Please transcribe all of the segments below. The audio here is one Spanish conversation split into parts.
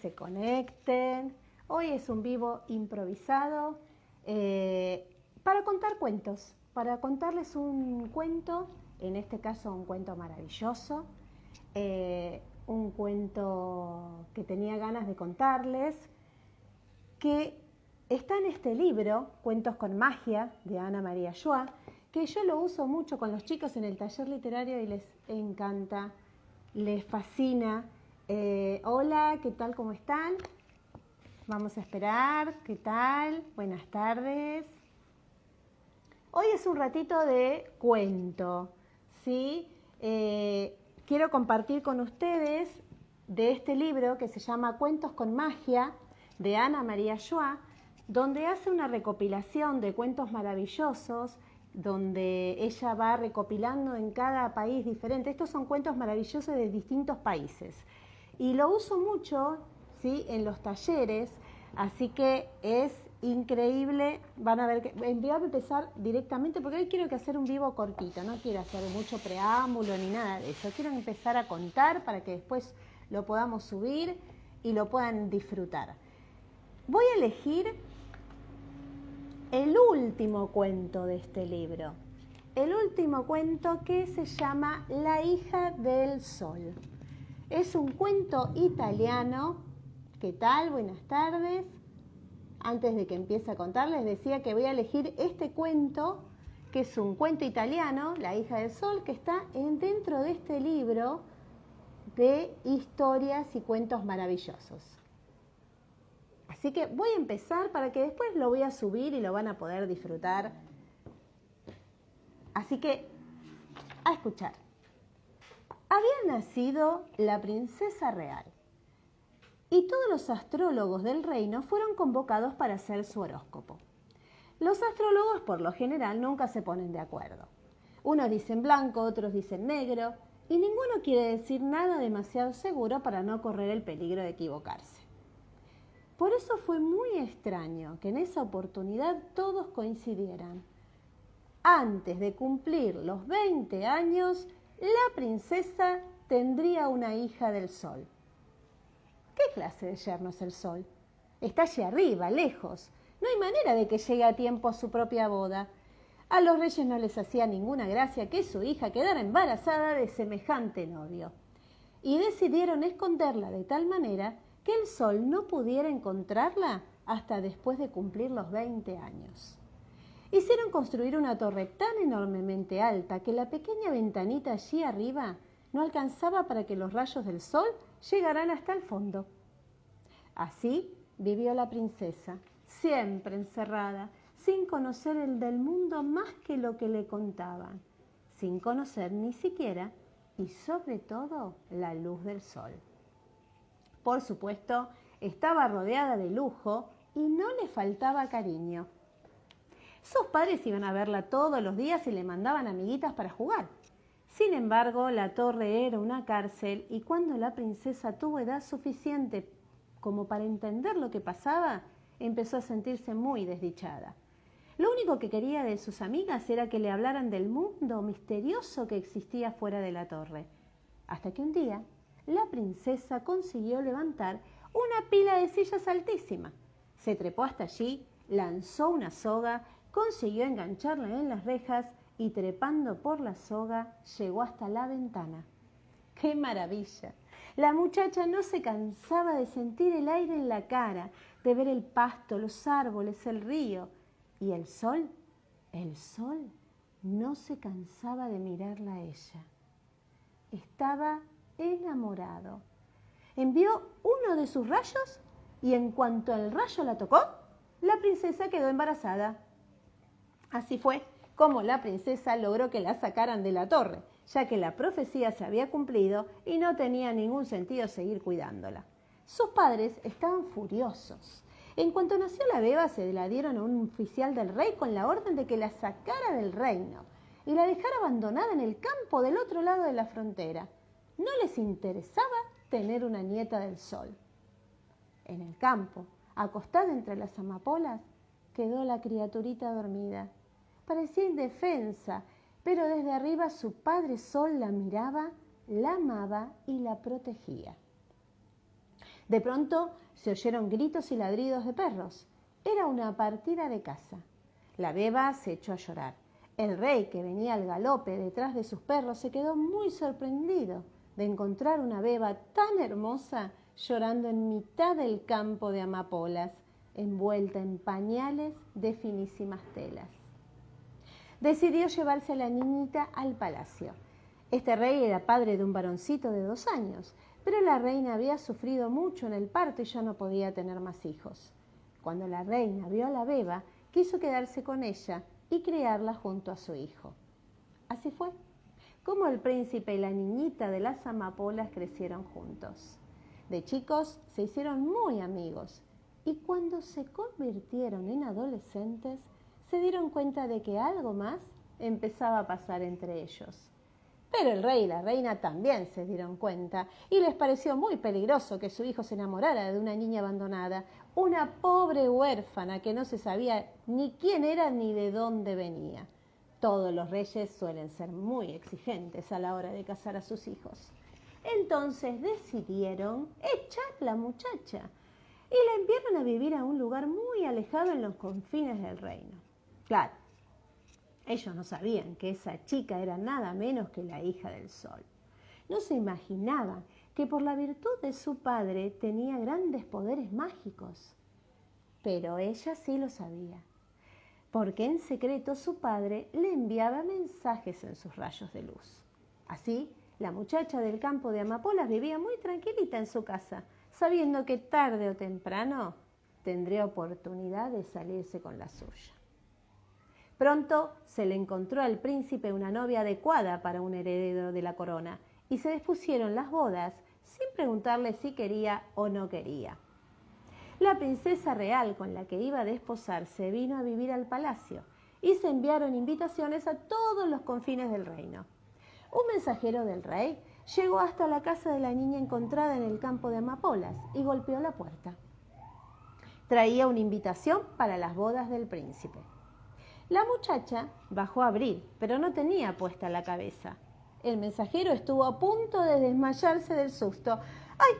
se conecten. Hoy es un vivo improvisado para contar cuentos, para contarles un cuento, en este caso un cuento maravilloso, un cuento que tenía ganas de contarles, que está en este libro, Cuentos con Magia, de Ana María Schwa, que yo lo uso mucho con los chicos en el taller literario y les encanta, les fascina. Hola, ¿qué tal? ¿Cómo están? Vamos a esperar. ¿Qué tal? Buenas tardes. Hoy es un ratito de cuento, ¿sí? Quiero compartir con ustedes de este libro que se llama Cuentos con Magia, de Ana María Schwa, donde hace una recopilación de cuentos maravillosos, donde ella va recopilando en cada país diferente. Estos son cuentos maravillosos de distintos países. Y lo uso mucho, ¿sí?, en los talleres, así que es increíble. Van a ver que voy a empezar directamente porque hoy quiero hacer un vivo cortito, no quiero hacer mucho preámbulo ni nada de eso. Quiero empezar a contar para que después lo podamos subir y lo puedan disfrutar. Voy a elegir el último cuento de este libro, el último cuento que se llama La hija del sol. Es un cuento italiano. ¿Qué tal? Buenas tardes. Antes de que empiece a contar, les decía que voy a elegir este cuento, que es un cuento italiano, La hija del sol, que está dentro de este libro de historias y cuentos maravillosos. Así que voy a empezar para que después lo voy a subir y lo van a poder disfrutar. Así que, a escuchar. Había nacido la princesa real y todos los astrólogos del reino fueron convocados para hacer su horóscopo. Los astrólogos, por lo general, nunca se ponen de acuerdo. Unos dicen blanco, otros dicen negro, y ninguno quiere decir nada demasiado seguro para no correr el peligro de equivocarse. Por eso fue muy extraño que en esa oportunidad todos coincidieran. Antes de cumplir los 20 años, la princesa tendría una hija del sol. ¿Qué clase de yerno es el sol? Está allí arriba, lejos. No hay manera de que llegue a tiempo a su propia boda. A los reyes no les hacía ninguna gracia que su hija quedara embarazada de semejante novio. Y decidieron esconderla de tal manera que el sol no pudiera encontrarla hasta después de cumplir los 20 años. Hicieron construir una torre tan enormemente alta que la pequeña ventanita allí arriba no alcanzaba para que los rayos del sol llegaran hasta el fondo. Así vivió la princesa, siempre encerrada, sin conocer el del mundo más que lo que le contaban, sin conocer ni siquiera y sobre todo la luz del sol. Por supuesto, estaba rodeada de lujo y no le faltaba cariño. Sus padres iban a verla todos los días y le mandaban amiguitas para jugar. Sin embargo, la torre era una cárcel y cuando la princesa tuvo edad suficiente como para entender lo que pasaba, empezó a sentirse muy desdichada. Lo único que quería de sus amigas era que le hablaran del mundo misterioso que existía fuera de la torre. Hasta que un día, la princesa consiguió levantar una pila de sillas altísima. Se trepó hasta allí, lanzó una soga, consiguió engancharla en las rejas y trepando por la soga llegó hasta la ventana. ¡Qué maravilla! La muchacha no se cansaba de sentir el aire en la cara, de ver el pasto, los árboles, el río. Y el sol no se cansaba de mirarla a ella. Estaba enamorado. Envió uno de sus rayos y en cuanto el rayo la tocó, la princesa quedó embarazada. Así fue como la princesa logró que la sacaran de la torre, ya que la profecía se había cumplido y no tenía ningún sentido seguir cuidándola. Sus padres estaban furiosos. En cuanto nació la beba, se la dieron a un oficial del rey con la orden de que la sacara del reino y la dejara abandonada en el campo del otro lado de la frontera. No les interesaba tener una nieta del sol. En el campo, acostada entre las amapolas, quedó la criaturita dormida. Parecía indefensa, pero desde arriba su padre sol la miraba, la amaba y la protegía. De pronto se oyeron gritos y ladridos de perros. Era una partida de caza. La beba se echó a llorar. El rey, que venía al galope detrás de sus perros, se quedó muy sorprendido de encontrar una beba tan hermosa llorando en mitad del campo de amapolas, envuelta en pañales de finísimas telas. Decidió llevarse a la niñita al palacio. Este rey era padre de un varoncito de 2 años, pero la reina había sufrido mucho en el parto y ya no podía tener más hijos. Cuando la reina vio a la beba, quiso quedarse con ella y criarla junto a su hijo. Así fue como el príncipe y la niñita de las amapolas crecieron juntos. De chicos se hicieron muy amigos y cuando se convirtieron en adolescentes se dieron cuenta de que algo más empezaba a pasar entre ellos. Pero el rey y la reina también se dieron cuenta y les pareció muy peligroso que su hijo se enamorara de una niña abandonada, una pobre huérfana que no se sabía ni quién era ni de dónde venía. Todos los reyes suelen ser muy exigentes a la hora de casar a sus hijos. Entonces decidieron echar a la muchacha y la enviaron a vivir a un lugar muy alejado en los confines del reino. Claro, ellos no sabían que esa chica era nada menos que la hija del sol. No se imaginaban que por la virtud de su padre tenía grandes poderes mágicos. Pero ella sí lo sabía, porque en secreto su padre le enviaba mensajes en sus rayos de luz. Así, la muchacha del campo de amapolas vivía muy tranquilita en su casa, sabiendo que tarde o temprano tendría oportunidad de salirse con la suya. Pronto se le encontró al príncipe una novia adecuada para un heredero de la corona y se dispusieron las bodas sin preguntarle si quería o no quería. La princesa real con la que iba a desposarse vino a vivir al palacio y se enviaron invitaciones a todos los confines del reino. Un mensajero del rey llegó hasta la casa de la niña encontrada en el campo de amapolas y golpeó la puerta. Traía una invitación para las bodas del príncipe. La muchacha bajó a abrir, pero no tenía puesta la cabeza. El mensajero estuvo a punto de desmayarse del susto. ¡Ay,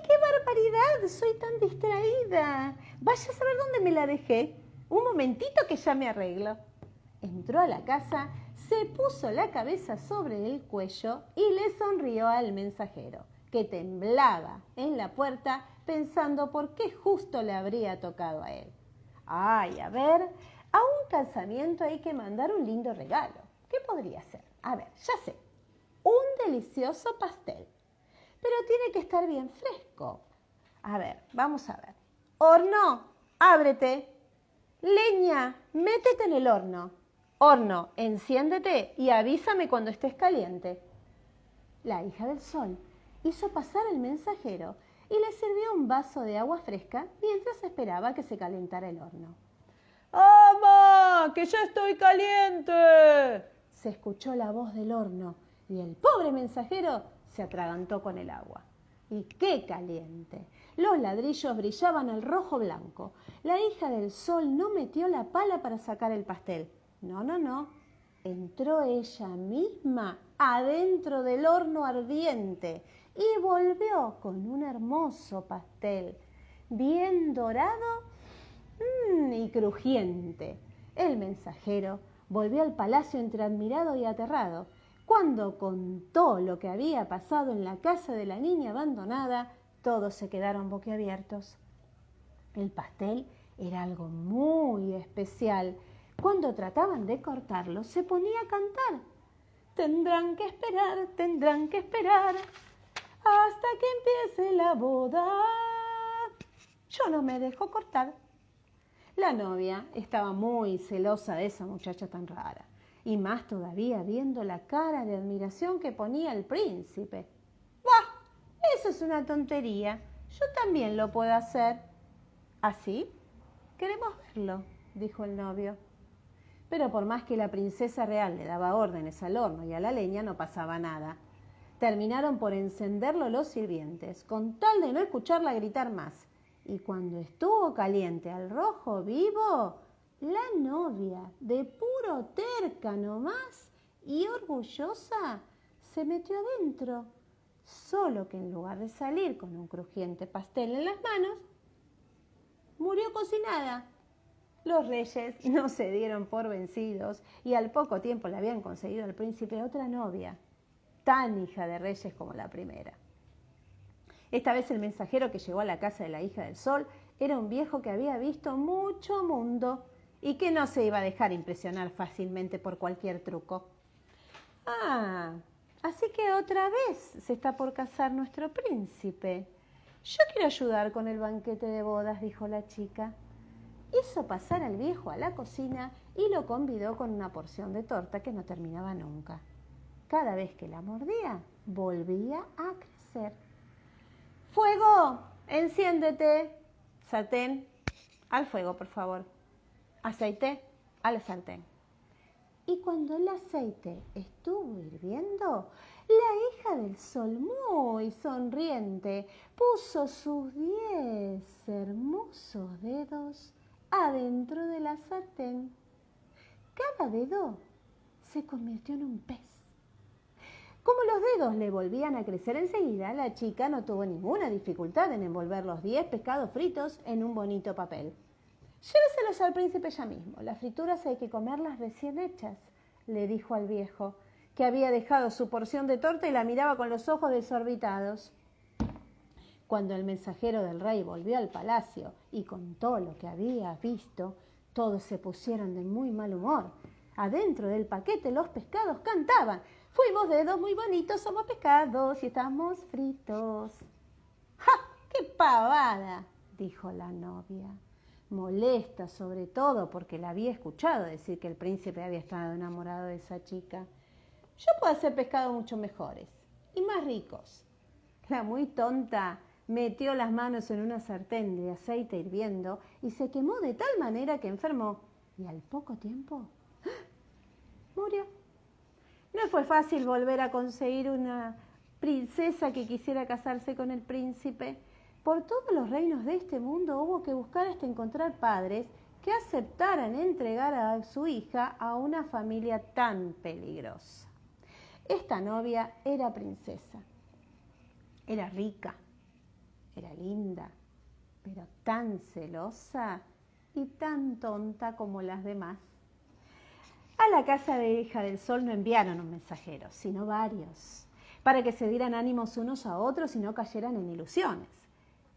qué barbaridad! Soy tan distraída. Vaya a saber dónde me la dejé. Un momentito que ya me arreglo. Entró a la casa, se puso la cabeza sobre el cuello y le sonrió al mensajero, que temblaba en la puerta pensando por qué justo le habría tocado a él. ¡Ay, a ver! A un casamiento hay que mandar un lindo regalo. ¿Qué podría ser? A ver, ya sé. Un delicioso pastel. Pero tiene que estar bien fresco. A ver, vamos a ver. Horno, ábrete. Leña, métete en el horno. Horno, enciéndete y avísame cuando estés caliente. La hija del sol hizo pasar al mensajero y le sirvió un vaso de agua fresca mientras esperaba que se calentara el horno. ¡Ama, que ya estoy caliente!, se escuchó la voz del horno y el pobre mensajero se atragantó con el agua. ¡Y qué caliente! Los ladrillos brillaban al rojo blanco. La hija del sol no metió la pala para sacar el pastel. No. Entró ella misma adentro del horno ardiente y volvió con un hermoso pastel, bien dorado y crujiente. El mensajero volvió al palacio entre admirado y aterrado. Cuando contó lo que había pasado en la casa de la niña abandonada, todos se quedaron boquiabiertos. El pastel era algo muy especial. Cuando trataban de cortarlo, se ponía a cantar. Tendrán que esperar hasta que empiece la boda. Yo no me dejo cortar. La novia estaba muy celosa de esa muchacha tan rara, y más todavía viendo la cara de admiración que ponía el príncipe. ¡Bah! Eso es una tontería. Yo también lo puedo hacer. ¿Así? Queremos verlo, dijo el novio. Pero por más que la princesa real le daba órdenes al horno y a la leña, no pasaba nada. Terminaron por encenderlo los sirvientes, con tal de no escucharla gritar más. Y cuando estuvo caliente al rojo vivo, la novia, de puro terca nomás y orgullosa, se metió adentro, solo que en lugar de salir con un crujiente pastel en las manos, murió cocinada. Los reyes no se dieron por vencidos y al poco tiempo le habían conseguido al príncipe otra novia, tan hija de reyes como la primera. Esta vez el mensajero que llegó a la casa de la hija del sol era un viejo que había visto mucho mundo y que no se iba a dejar impresionar fácilmente por cualquier truco. Ah, así que otra vez se está por casar nuestro príncipe. Yo quiero ayudar con el banquete de bodas, dijo la chica. Hizo pasar al viejo a la cocina y lo convidó con una porción de torta que no terminaba nunca. Cada vez que la mordía, volvía a crecer. ¡Fuego! ¡Enciéndete! Sartén, al fuego, por favor. Aceite, al sartén. Y cuando el aceite estuvo hirviendo, la hija del sol, muy sonriente, puso sus 10 hermosos dedos adentro de la sartén. Cada dedo se convirtió en un pez. Como los dedos le volvían a crecer enseguida, la chica no tuvo ninguna dificultad en envolver los 10 pescados fritos en un bonito papel. Lléveselos al príncipe ya mismo. Las frituras hay que comerlas recién hechas, le dijo al viejo, que había dejado su porción de torta y la miraba con los ojos desorbitados. Cuando el mensajero del rey volvió al palacio y contó lo que había visto, todos se pusieron de muy mal humor. Adentro del paquete los pescados cantaban: fuimos dedos muy bonitos, somos pescados y estamos fritos. ¡Ja! ¡Qué pavada!, dijo la novia, molesta sobre todo porque la había escuchado decir que el príncipe había estado enamorado de esa chica. Yo puedo hacer pescados mucho mejores y más ricos. La muy tonta metió las manos en una sartén de aceite hirviendo y se quemó de tal manera que enfermó y al poco tiempo murió. No fue fácil volver a conseguir una princesa que quisiera casarse con el príncipe. Por todos los reinos de este mundo hubo que buscar hasta encontrar padres que aceptaran entregar a su hija a una familia tan peligrosa. Esta novia era princesa. Era rica, era linda, pero tan celosa y tan tonta como las demás. A la casa de hija del sol no enviaron un mensajero, sino varios, para que se dieran ánimos unos a otros y no cayeran en ilusiones.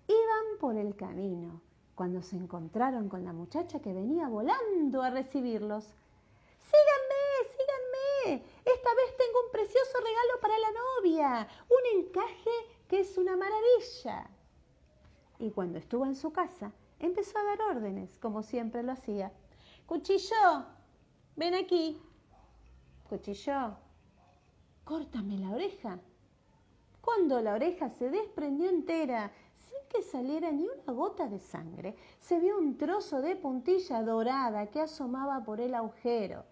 Iban por el camino cuando se encontraron con la muchacha que venía volando a recibirlos. ¡Síganme, síganme! Esta vez tengo un precioso regalo para la novia, un encaje que es una maravilla. Y cuando estuvo en su casa, empezó a dar órdenes, como siempre lo hacía. ¡Cuchillo! ¡Ven aquí! ¡Cuchillo! ¡Córtame la oreja! Cuando la oreja se desprendió entera, sin que saliera ni una gota de sangre, se vio un trozo de puntilla dorada que asomaba por el agujero.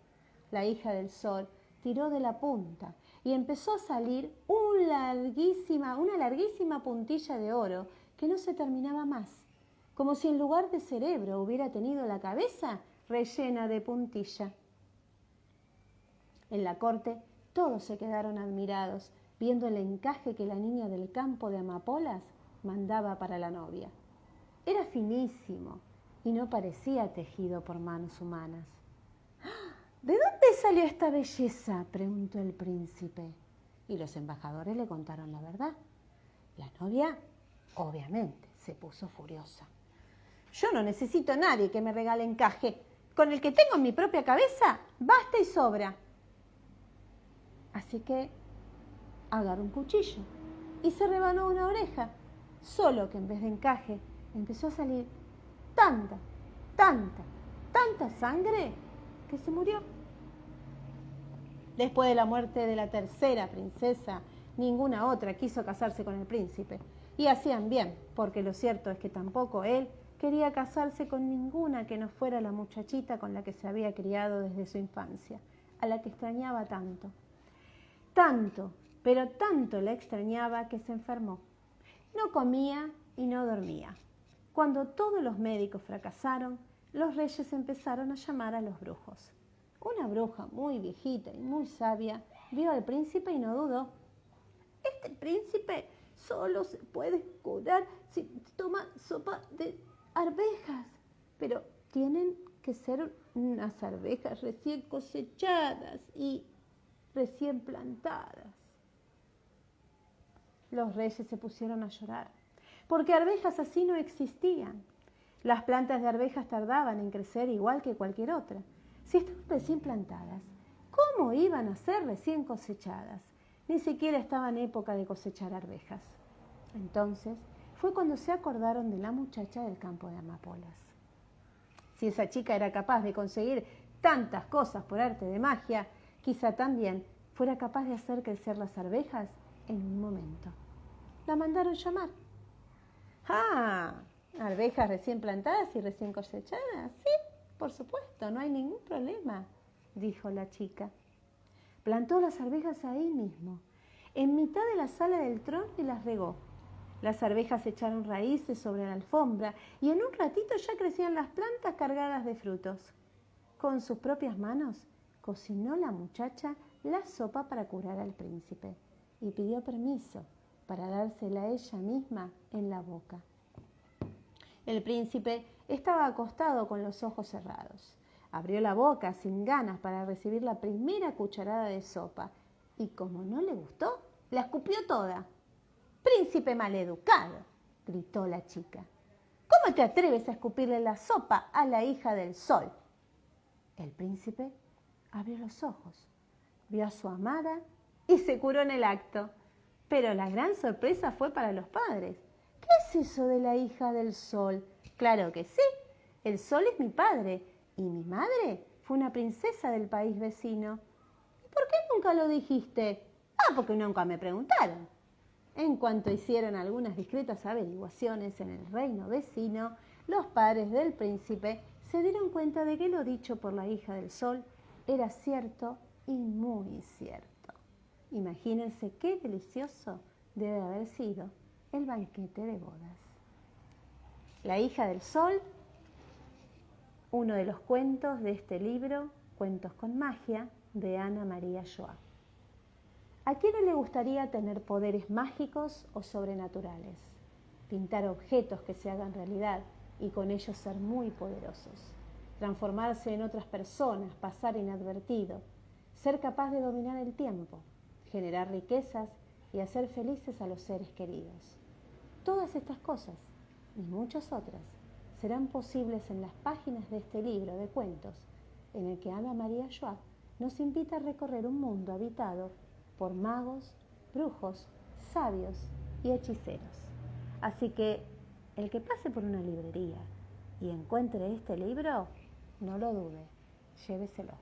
La hija del sol tiró de la punta y empezó a salir una larguísima puntilla de oro que no se terminaba más, como si en lugar de cerebro hubiera tenido la cabeza rellena de puntilla. En la corte todos se quedaron admirados, viendo el encaje que la niña del campo de amapolas mandaba para la novia. Era finísimo y no parecía tejido por manos humanas. ¿De dónde salió esta belleza?, preguntó el príncipe. Y los embajadores le contaron la verdad. La novia, obviamente, se puso furiosa. Yo no necesito a nadie que me regale encaje. Con el que tengo en mi propia cabeza, basta y sobra. Así que agarró un cuchillo y se rebanó una oreja, solo que en vez de encaje empezó a salir tanta sangre que se murió. Después de la muerte de la tercera princesa, ninguna otra quiso casarse con el príncipe. Y hacían bien, porque lo cierto es que tampoco él quería casarse con ninguna que no fuera la muchachita con la que se había criado desde su infancia, a la que extrañaba tanto. Tanto, pero tanto la extrañaba que se enfermó. No comía y no dormía. Cuando todos los médicos fracasaron, los reyes empezaron a llamar a los brujos. Una bruja muy viejita y muy sabia vio al príncipe y no dudó. Este este príncipe solo se puede curar si toma sopa de arvejas, pero tienen que ser unas arvejas recién cosechadas y recién plantadas. Los reyes se pusieron a llorar, porque arvejas así no existían. Las plantas de arvejas tardaban en crecer igual que cualquier otra. Si estaban recién plantadas, ¿cómo iban a ser recién cosechadas? Ni siquiera estaba en época de cosechar arvejas. Entonces fue cuando se acordaron de la muchacha del campo de amapolas. Si esa chica era capaz de conseguir tantas cosas por arte de magia, quizá también fuera capaz de hacer crecer las arvejas en un momento. La mandaron llamar. ¡Ah! ¿Arvejas recién plantadas y recién cosechadas? Sí, por supuesto, no hay ningún problema, dijo la chica. Plantó las arvejas ahí mismo, en mitad de la sala del trono, y las regó. Las arvejas echaron raíces sobre la alfombra y en un ratito ya crecían las plantas cargadas de frutos. Con sus propias manos cocinó la muchacha la sopa para curar al príncipe y pidió permiso para dársela a ella misma en la boca. El príncipe estaba acostado con los ojos cerrados. Abrió la boca sin ganas para recibir la primera cucharada de sopa y como no le gustó, la escupió toda. «¡Príncipe maleducado!», gritó la chica. «¿Cómo te atreves a escupirle la sopa a la hija del sol?». El príncipe abrió los ojos, vio a su amada y se curó en el acto. Pero la gran sorpresa fue para los padres. «¿Qué es eso de la hija del sol?». «Claro que sí, el sol es mi padre y mi madre fue una princesa del país vecino». «¿Y por qué nunca lo dijiste?». «Ah, porque nunca me preguntaron». En cuanto hicieron algunas discretas averiguaciones en el reino vecino, los padres del príncipe se dieron cuenta de que lo dicho por la hija del sol era cierto y muy cierto. Imagínense qué delicioso debe haber sido el banquete de bodas. La hija del sol, uno de los cuentos de este libro, Cuentos con magia, de Ana María Joa. ¿A quién no le gustaría tener poderes mágicos o sobrenaturales? Pintar objetos que se hagan realidad y con ellos ser muy poderosos. Transformarse en otras personas, pasar inadvertido. Ser capaz de dominar el tiempo. Generar riquezas y hacer felices a los seres queridos. Todas estas cosas y muchas otras serán posibles en las páginas de este libro de cuentos en el que Ana María Joa nos invita a recorrer un mundo habitado por magos, brujos, sabios y hechiceros. Así que el que pase por una librería y encuentre este libro, no lo dude, lléveselo.